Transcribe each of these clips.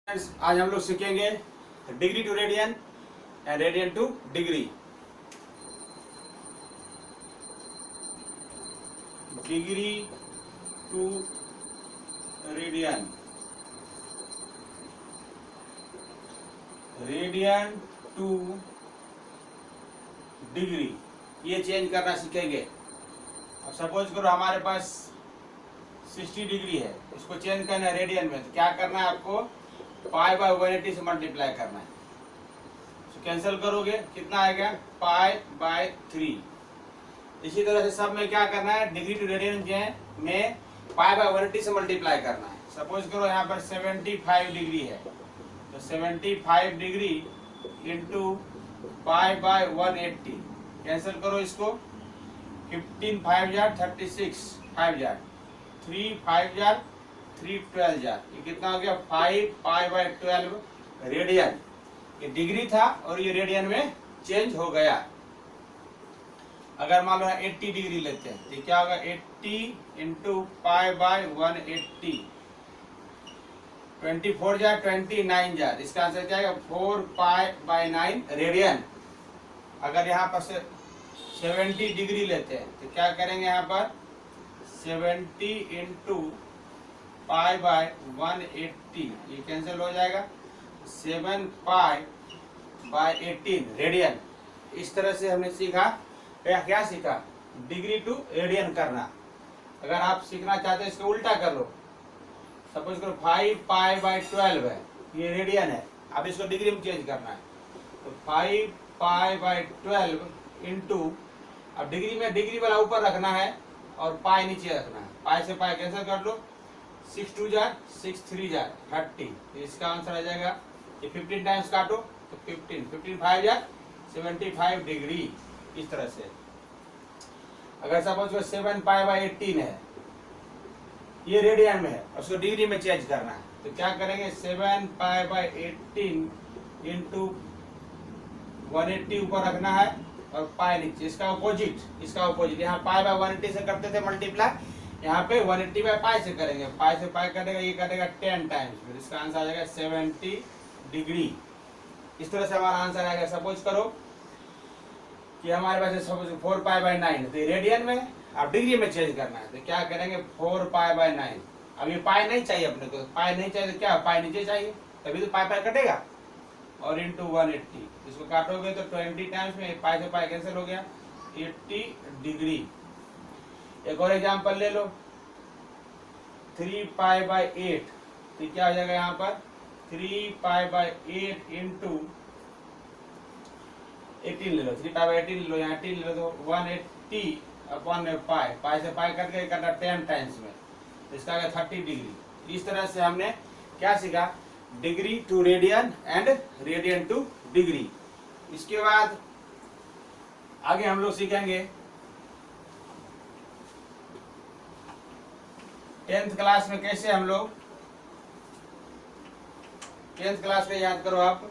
आज हम लोग सीखेंगे degree to radian and radian to degree. Degree to radian, radian to degree, ये चेंज करना सीखेंगे। अब सपोज करो हमारे पास 60 डिग्री है, इसको चेंज करना है रेडियन में, तो क्या करना है आपको, पाई बाय 180 से मल्टीप्लाई करना है। तो कैंसिल करोगे कितना आएगा, पाई बाय 3। इसी तरह से सब में क्या करना है, डिग्री टू रेडियन में पाई बाय 180 से मल्टीप्लाई करना है। सपोज करो यहाँ पर 75 डिग्री है, तो 75 degree into pi by 180, cancel करो इसको, 15 5 जार 36, 5 जार 3 5 जार 3 12 जार, ये कितना हो गया 5 पाई बाय 12 रेडियन। ये डिग्री था और ये रेडियन में चेंज हो गया। अगर मान लो 80 डिग्री लेते हैं तो क्या होगा, 80 into pi by 180, 24 jar 29 jar, इसका आंसर क्या है 4 पाई बाय 9 रेडियन। अगर यहाँ पर से 70 डिग्री लेते हैं तो क्या करेंगे, यहाँ पर 70 इंटू पाई बाय 180, ये कैंसिल हो जाएगा, 7 पाई बाय 18 रेडियन। इस तरह से हमने सीखा, क्या सीखा, डिग्री टू रेडियन करना। अगर आप सीखना चाहते हैं इसको उल्टा कर लो, सपोज करो 5 पाई बाय 12 है, ये रेडियन है, अब इसको डिग्री में चेंज करना है, तो 5 पाई बाय 12 इंटू, अब डिग्री में डिग्री वाला ऊपर रखना है और पाई नीचे रखना है, पाई से पाई कैंसिल कर लो, 6 2 जार 6 3 जार 30, तो इसका आंसर आ जाएगा, ये 15 टाइम्स काटो तो 15 15 5 जार 75 डिग्री। इस तरह से अगर सपोज 7 पाई बाय 18 है, ये रेडियन में है, उसको डिग्री में चेंज करना है, तो क्या करेंगे, 7 पाई बाय 18 इंटू 180 ऊपर रखना है और पाई नीचे, इसका अपोजिट, यहाँ पाई बाय 180 से करते थे मल्टीप्लाई, यहाँ पे 180 बाय पाई से करेंगे, पाई से पाई कटेगा, ये कटेगा 10 टाइम्स, फिर इसका आंसर आ जाएगा 70 डिग्री। इस तरह से हमारा आंसर आएगा। सपोज करो कि हमारे पास सपोज 4 पाई बाय 9, तो रेडियन में अब डिग्री में चेंज करना है, तो क्या करेंगे 4 पाई बाय 9। अब ये पाई नहीं चाहिए अपने को, पाई नहीं चाहिए तो क्या, पाई नीचे चाहिए, तभी तो पाई कटेगा, और इंटू 180, इसको काटोगे तो 20 टाइम्स में पाई से पाई कैंसिल हो गया, 80 डिग्री। एक और एग्जांपल ले लो, 3 पाई बाय 8, तो क्या हो जाएगा यहाँ पर 3 पाई बाय 8 इंटू 18 ले लो, 3 पाई बाय 18 ले लो, यहाँ 18 ले लो, तो 180 अपॉन पाई, पाई से पाई कट के काटा 10 टाइम्स में, तो इसका आ गया 30 डिग्री। इस तरह से हमने क्या सीखा, degree to radian and radian to degree. इसके बाद आगे हम लोग सीखेंगे 10th क्लास में कैसे हम लोग, 10th क्लास में याद करो आप,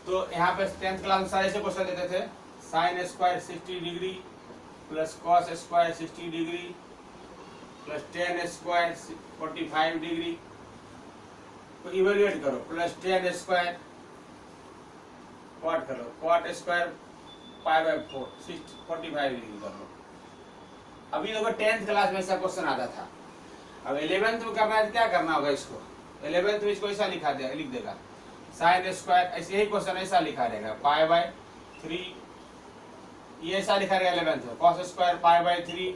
तो यहाँ पे 10th क्लास में सारे से क्वेश्चन देते थे, sine square 60 degree plus cos square 60 degree plus tan square 45 degree, तो इवेल्युएट करो, प्लस 10 स्क्वायर क्वाट करो, क्वाट स्क्वायर पाई बाय 4 45 डिग्री कर लो। अभी देखो 10th क्लास में ऐसा क्वेश्चन आता था। अब 11th में करना है तो क्या करना होगा, इसको 11th में इसको ऐसा लिख देगा, साइन स्क्वायर, ऐसे ही क्वेश्चन ऐसा लिखा रहेगा, पाई बाय 3, ये ऐसा लिखा रहेगा 11th में, cos square pi by 3,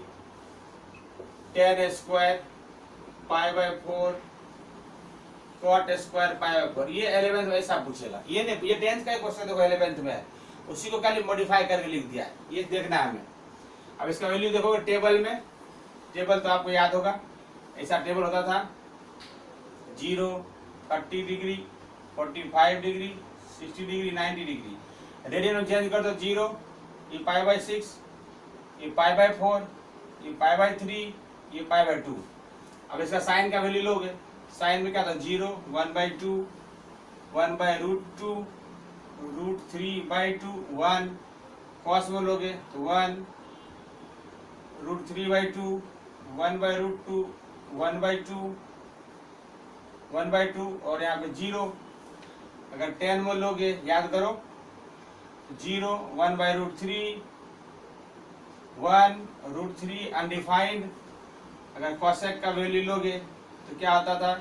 tan square pi by 4, cot square pi by 4, ये 11th में ऐसा पूछेगा। ये नहीं, ये 10th का ही क्वेश्चन देखो 11th में है, उसी को खाली मॉडिफाई करके लिख दिया है, ये देखना है हमें। अब इसका वैल्यू देखोगे टेबल में, टेबल तो आपको याद होगा, ऐसा टेबल होता था, 0 30 degree 45 degree 60 degree 90 degree, radian में चेंज कर दो 0, ये पाई बाय 6, ये पाई बाय 4, ये पाई बाय 3, ये पाई बाय 2। अब इसका साइन का वैल्यू लोगे, साइन में क्या था 0, 1/2, 1/√2, √3/2, 1, कॉस में लोगे तो 1, √3/2, 1/√2, 1/2, 1/2 और यहाँ पे 0, अगर 10 में लोगे, याद करो 0, 1/√3, 1√3 अनडिफाइंड। अगर कोसेक का वैल्यू लोगे तो क्या आता था,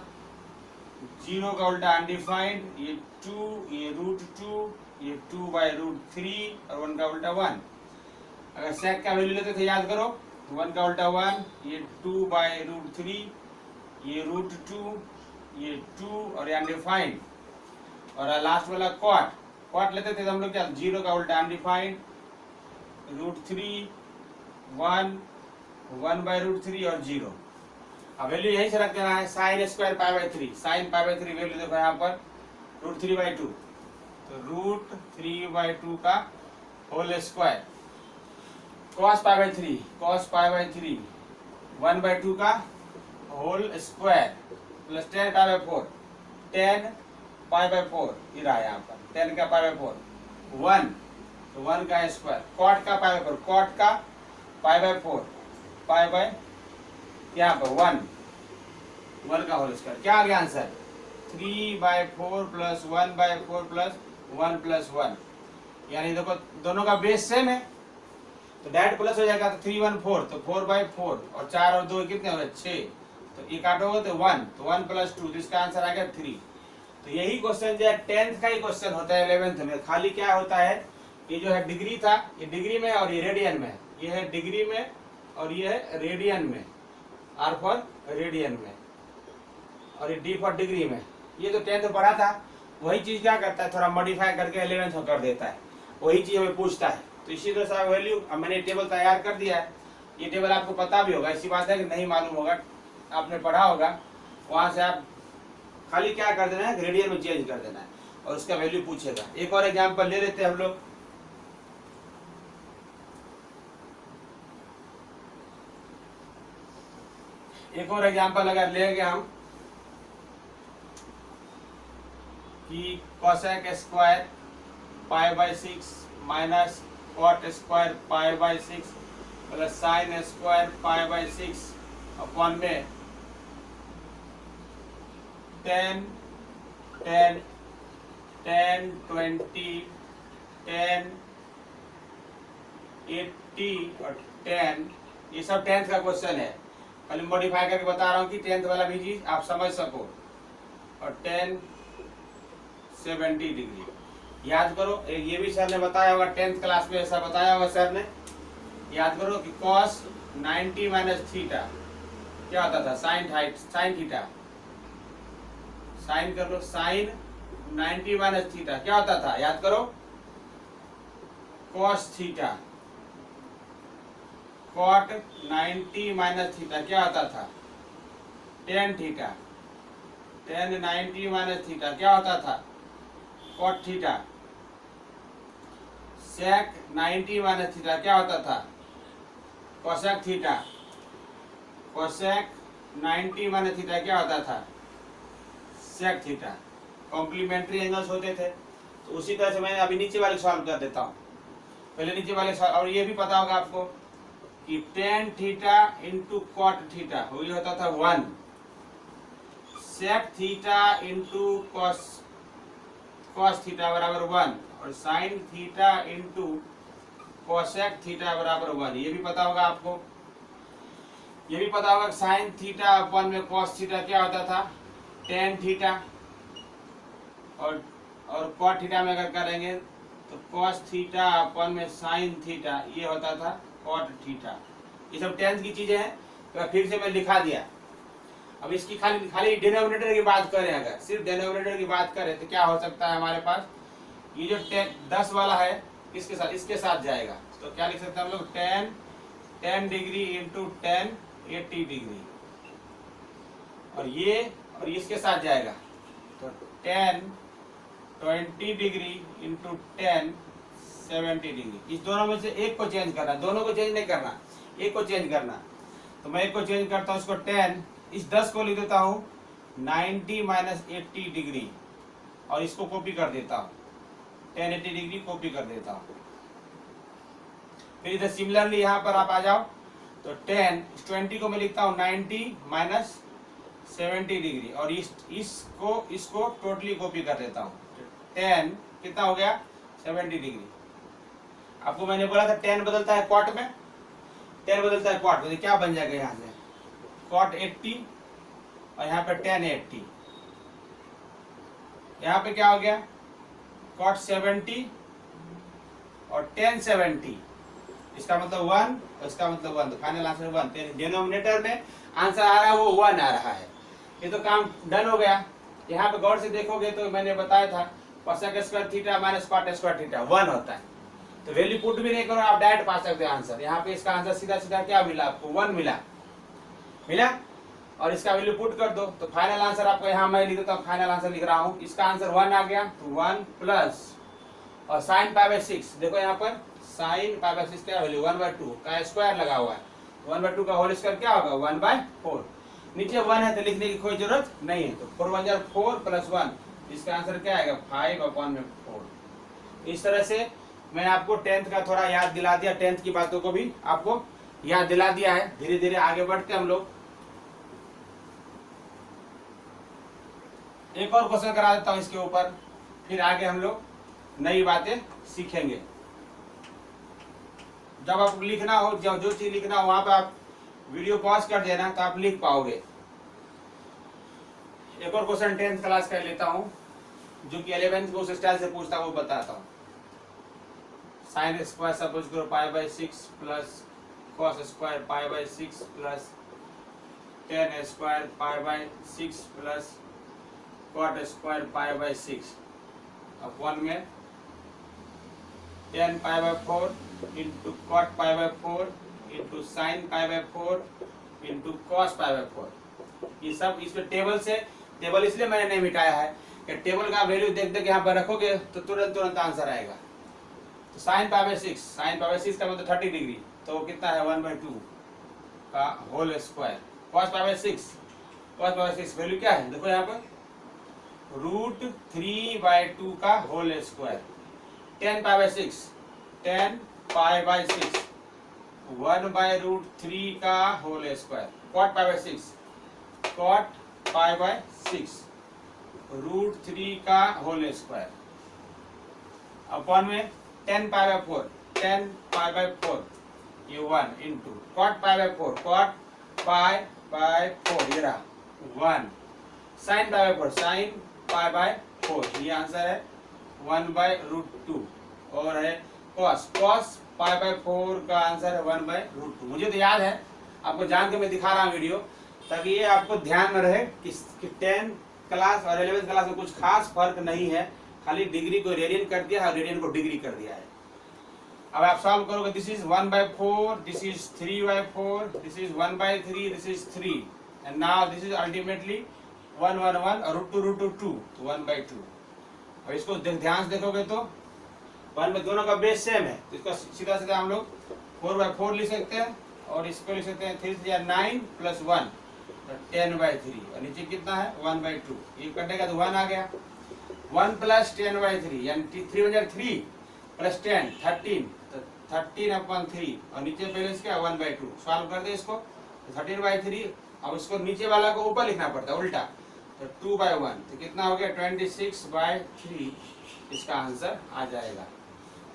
0 का उल्टा अनडिफाइंड, ये 2, ये √2, ये 2/√3 और 1 का उल्टा 1। अगर सेक का वैल्यू लेते थे, याद करो 1 का उल्टा 1, ये 2/√3, ये √2, ये 2 और ये अनडिफाइंड। और लास्ट वाला क्वाट लेते थे तो हम लोग क्या, 0 का उल्टा अनडिफाइंड, √3, 1, 1/√3 और 0। अब वैल्यू यहीं से रख देना है, sin स्क्वायर π/3, sin π/3 वैल्यू देखो यहाँ पर √3/2, तो √3/2 का होल स्क्वायर, cos π/3, cos π/3 1/2 का होल स्क्वायर प्लस 10 π/4, 10 π/4 ये रहा यहाँ पर, 10 का π/4 1, तो 1 का स्क्वायर, cot का π/4, cot का π/4 π/ यहाँ पर 1 का होल स्क्वायर। क्या आ गया आंसर, 3/4 प्लस 1/4 प्लस 1 प्लस 1। यानी देखो दोनों का बेस सेम है तो डायरेक्ट प्लस हो जाएगा, तो 3 1 4, तो 4/4 और 4 और 2 कितने हो गए 6, तो ये काटोगे तो 1, तो 1 + 2, तो इसका आंसर आ गया 3। तो यही क्वेश्चन जो है 10th का ही क्वेश्चन होता है 11th में। खाली क्या होता है, ये जो है डिग्री था, ये डिग्री में और ये रेडियन में, ये है डिग्री में और ये है रेडियन में, R फॉर रेडियन में और ये D फॉर डिग्री में। ये तो 10th में पढ़ा था, वही चीज क्या करता है, थोड़ा मॉडिफाई करके 11th में कर देता है, वही चीज हमें पूछता है। तो इसी तरह से वैल्यू, अब मैंने टेबल तैयार कर दिया है, ये टेबल आपको पता भी होगा, ऐसी बात है कि नहीं मालूम होगा, आपने पढ़ा होगा, वहां से आप खाली क्या कर देना है, ग्रेडियंट में चेंज कर देना है और उसका वैल्यू पूछेगा। एक और एग्जांपल ले लेते हैं हम लोग, एक और एग्जांपल अगर लेंगे हम कि cosec square π/6 minus cot square π/6 plus sin square π/6 upon में 10, 10, 10, 20, 10, 80 और 10, ये सब 10th का क्वेश्चन है। खाली मॉडिफाई करके बता रहा हूँ कि 10th वाला भी चीज आप समझ सको। और 10 70 डिग्री याद करो, ये भी सर ने बताया होगा 10th क्लास में, ऐसा बताया होगा सर ने। याद करो कि cos 90 माइनस थीटा क्या होता था, साइन थीटा, साइन कर लो, साइन 90 माइनस थीटा क्या होता था, याद करो cos theta, cot 90 minus theta क्या होता था, tan theta, tan 90 minus theta क्या होता था, cot theta, sec 90 minus theta क्या होता था, cosec theta, cosec 90 minus theta क्या होता था, sec थीटा। कॉम्प्लीमेंट्री एंगल्स होते थे। तो उसी तरह से मैं अभी नीचे वाले सॉल्व कर देता हूँ। पहले नीचे वाले सॉल्व, और ये भी पता होगा आपको कि tan theta into cot theta वही होता था 1, sec theta into cos theta बराबर 1 और sin theta into cosec theta बराबर 1। ये भी पता होगा आपको। ये भी पता होगा sin थीटा अपन में cos थीटा क्या होता था, tan थीटा, और cot थीटा में अगर करेंगे तो cos थीटा अपन में sin थीटा ये होता था cot थीटा। ये सब 10th की चीजें हैं, तो फिर से मैं लिखा दिया। अब इसकी खाली डिनोमिनेटर की बात करें, अगर सिर्फ डिनोमिनेटर की बात करें तो क्या हो सकता है हमारे पास, ये जो 10 वाला है किसके साथ, इसके साथ जाएगा। तो क्या लिख सकते हैं हम लोग, 10 डिग्री इंटू 10 80 डिग्री, और इसके साथ जाएगा तो 10 20 डिग्री इंटू 10 70 डिग्री। इस दोनों में से एक को चेंज करना, दोनों को चेंज नहीं करना, एक को चेंज करना। तो मैं एक को चेंज करता हूँ, इसको 10, इस 10 को लिख देता हूँ 90 माइनस 80 डिग्री और इसको कॉपी कर देता हूँ, 10 80 डिग्री कॉपी कर देता हूँ। फिर इधर सिमिलरली यहाँ पर आप आ जाओ तो 20 को मैं लिखता हूँ 90 माइनस 70 डिग्री और इसको टोटली कॉपी कर देता हूँ, tan कितना हो गया 70 डिग्री। आपको मैंने बोला था tan बदलता है cot में, tan बदलता है cot में, तो क्या बन जाएगा यहाँ से cot 80 और यहाँ पे tan 80, यहाँ पे क्या हो गया cot 70 और tan 70, इसका मतलब 1 और इसका मतलब 1, तो फाइनल आंसर 1। डिनोमिनेटर में आंसर आ रहा है वो 1 आ रहा है। ये तो काम डन हो गया। यहाँ पे गौर से देखोगे तो मैंने बताया था cosec square theta minus cot square theta 1 होता है, तो वैल्यू पुट भी नहीं करो, आप डायरेक्ट पा सकते हो आंसर। यहाँ पे इसका आंसर सीधा सीधा क्या मिला आपको 1 मिला और इसका वैल्यू पुट कर दो, तो फाइनल आंसर आपको यहाँ मैं लिख देता हूँ, फाइनल आंसर लिख रहा हूँ, इसका आंसर 1 आ गया, तो 1 प्लस और साइन पाई बाई 6, देखो यहाँ पर साइन पाई बाई 6 क्या वैल्यू 1/2 का स्क्वायर लगा हुआ है, 1/2 का होल स्क्वायर क्या होगा 1/4, नीचे 1 है तो लिखने की कोई जरूरत नहीं है, तो 4 1 4 प्लस 1, इसका आंसर क्या आएगा 5/4। इस तरह से मैं आपको 10th का थोड़ा याद दिला दिया, 10th की बातों को भी आपको याद दिला दिया है। धीरे धीरे आगे बढ़ते हम लोग। एक और क्वेश्चन करा देता हूं इसके ऊपर, फिर आगे हम लोग नई बातें सीखेंगे। जब आपको लिखना हो, जो चीज लिखना हो वहां पे आप वीडियो पॉज कर देना तो आप लिख पाओगे। एक और क्वेश्चन 10th क्लास का लेता हूं जो कि 11th को उस स्टाइल से पूछता हूं, वो बताता हूं। साइन स्क्वायर सपोज करो π/6 plus cos square π/6 plus tan square π/6 plus cot square π/6 upon में tan π/4 into cot π/4 into sine π/4 into cos π/4। ये सब इस पे टेबल से, टेबल इसलिए मैंने नहीं मिटाया है कि टेबल का वैल्यू देख देख यहाँ पर रखोगे तो तुरंत आंसर आएगा। तो साइन π/6, साइन π/6 का मतलब 30 डिग्री, तो कितना है 1/2 का होल स्क्वायर, कॉस π/6 वैल्यू क्या है देखो यहाँ पर √3/2 का होल स्क्वायर, tan π/6 tan π/6 1/√3 का होल स्क्वायर, cot π/6 cot π/6 √3 का होल स्क्वायर अपॉन में tan π/4 ये 1 इंटू cot π/4 cot π/4 ये रहा 1 sin π/4 sin π/4 ये आंसर है 1/√2 और है cos π/4 का आंसर है 1/√2। मुझे तो याद है, आपको जान के मैं दिखा रहा हूँ वीडियो, ताकि ये आपको ध्यान में रहे कि 10th क्लास और 11th क्लास में कुछ खास फर्क नहीं है, खाली डिग्री को रेडियन कर दिया है और रेडियन को डिग्री कर दिया है। अब आप सॉल्व करोगे, this is 1/4, this is 3/4, this is 1/3, this is 3 and now this is ultimately 1 1 1 और √2 2 तो 1/2। अब इसको ध्यान से देखोगे तो 1 में दोनों का बेस सेम है, तो इसको सीधा सीधा हम लोग 4/4 लिख सकते हैं और इसको लिख सकते हैं 3 3 9 प्लस 1 10/3 और नीचे कितना है 1/2, ये कटेगा तो 1 आ गया। 1 प्लस 10/3 यानी 3 3 प्लस 10 13, तो 13/3 और नीचे बैलेंस क्या 1/2। सॉल्व कर दे इसको, 13/3, अब इसको नीचे वाला को ऊपर लिखना पड़ता है उल्टा, तो 2/1 तो कितना हो गया 26/3, इसका आंसर आ जाएगा।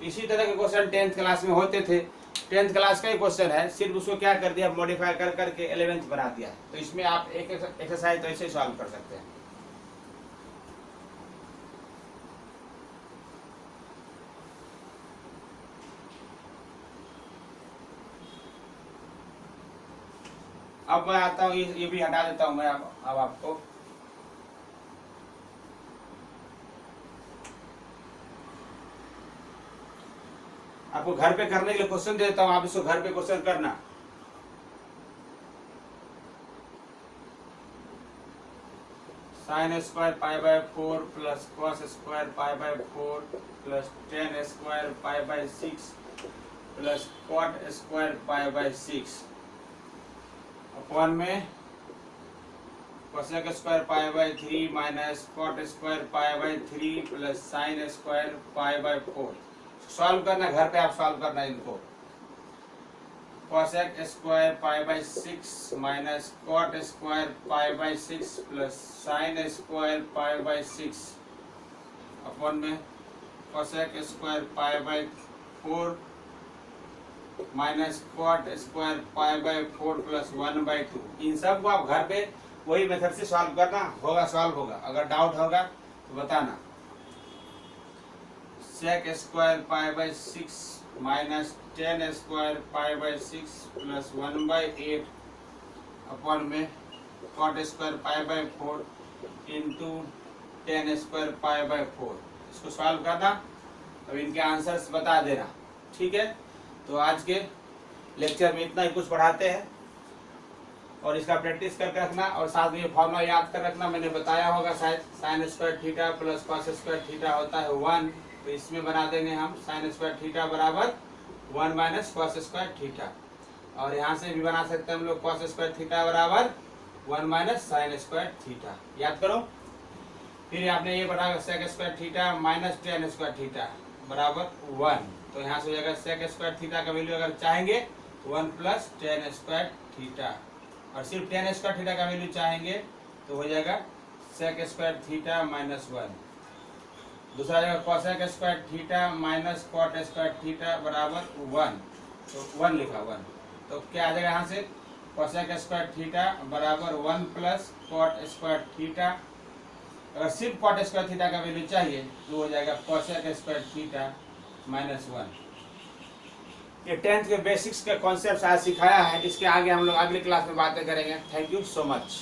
इसी तरह के क्वेश्चन 10th क्लास में होते थे, 10th क्लास का ही क्वेश्चन है, सिर्फ उसको क्या कर दिया मॉडिफाई कर करके 11th बना दिया। तो इसमें आप एक एक्सरसाइज तो ऐसे सॉल्व कर सकते हैं। अब मैं आता हूँ, ये भी हटा देता हूँ मैं अब आपको। आपको घर पे करने के लिए क्वेश्चन देता हूँ, आप इसको घर पे क्वेश्चन करना। Sine square π/4 plus cos square π/4 plus tan square π/6 plus cot square π/6 upon में cosec square π/3 minus cot square π/3 plus sine square π/4। Solve करना, घर पे आप सॉल्व करना इनको। Cosec square π/6 minus cot square π/6 plus sine square π/6 upon में cosec square pi by 4 minus cot square pi by 4 plus 1/2। इन सब को आप घर पे वही मेथड से सॉल्व करना, होगा सॉल्व होगा। अगर डाउट होगा तो बताना। Sec square pi by 6 minus 10 square pi by 6 plus 1/8 upon में cot square pi by 4 into 10 square pi by 4। इसको सॉल्व करना, अब इनके आंसर्स बता देना, ठीक है। तो आज के लेक्चर में इतना ही कुछ पढ़ाते हैं और इसका प्रैक्टिस करके रखना और साथ में ये फॉर्मूला याद कर रखना। मैंने बताया होगा शायद, sine square theta plus cos square theta होता है 1, तो इसमें बना देंगे हम साइन स्क्वायर थीटा बराबर 1 माइनस कॉस स्क्वायर थीटा। और यहाँ से भी बना सकते हैं हम लोग कॉस स्क्वायर थीटा बराबर 1 माइनस साइन स्क्वायर थीटा। याद करो। फिर आपने ये बना sec square theta minus tan square theta बराबर 1, तो यहाँ से हो जाएगा सेक स्क्वायर थीटा का वैल्यू अगर चाहेंगे 1 प्लस टेन स्क्वायर थीटा, और सिर्फ टेन स्क्वायर थीटा का वैल्यू चाहेंगे तो हो जाएगा सेक स्क्वायर थीटा माइनस 1। दूसरा जगह cosec square theta minus cot square theta बराबर 1, तो 1 लिखा 1, तो क्या आ जाएगा यहाँ से कोसेक स्क्वायर थीटा बराबर 1 प्लस कॉट स्क्वायर थीटा। अगर सिर्फ कॉट स्क्वायर थीटा का वैल्यू चाहिए तो हो जाएगा कोसेक स्क्वायर थीटा माइनस 1। ये 10th के बेसिक्स के कॉन्सेप्ट आज सिखाया है, इसके आगे हम लोग अगली क्लास में बातें करेंगे। Thank you so much.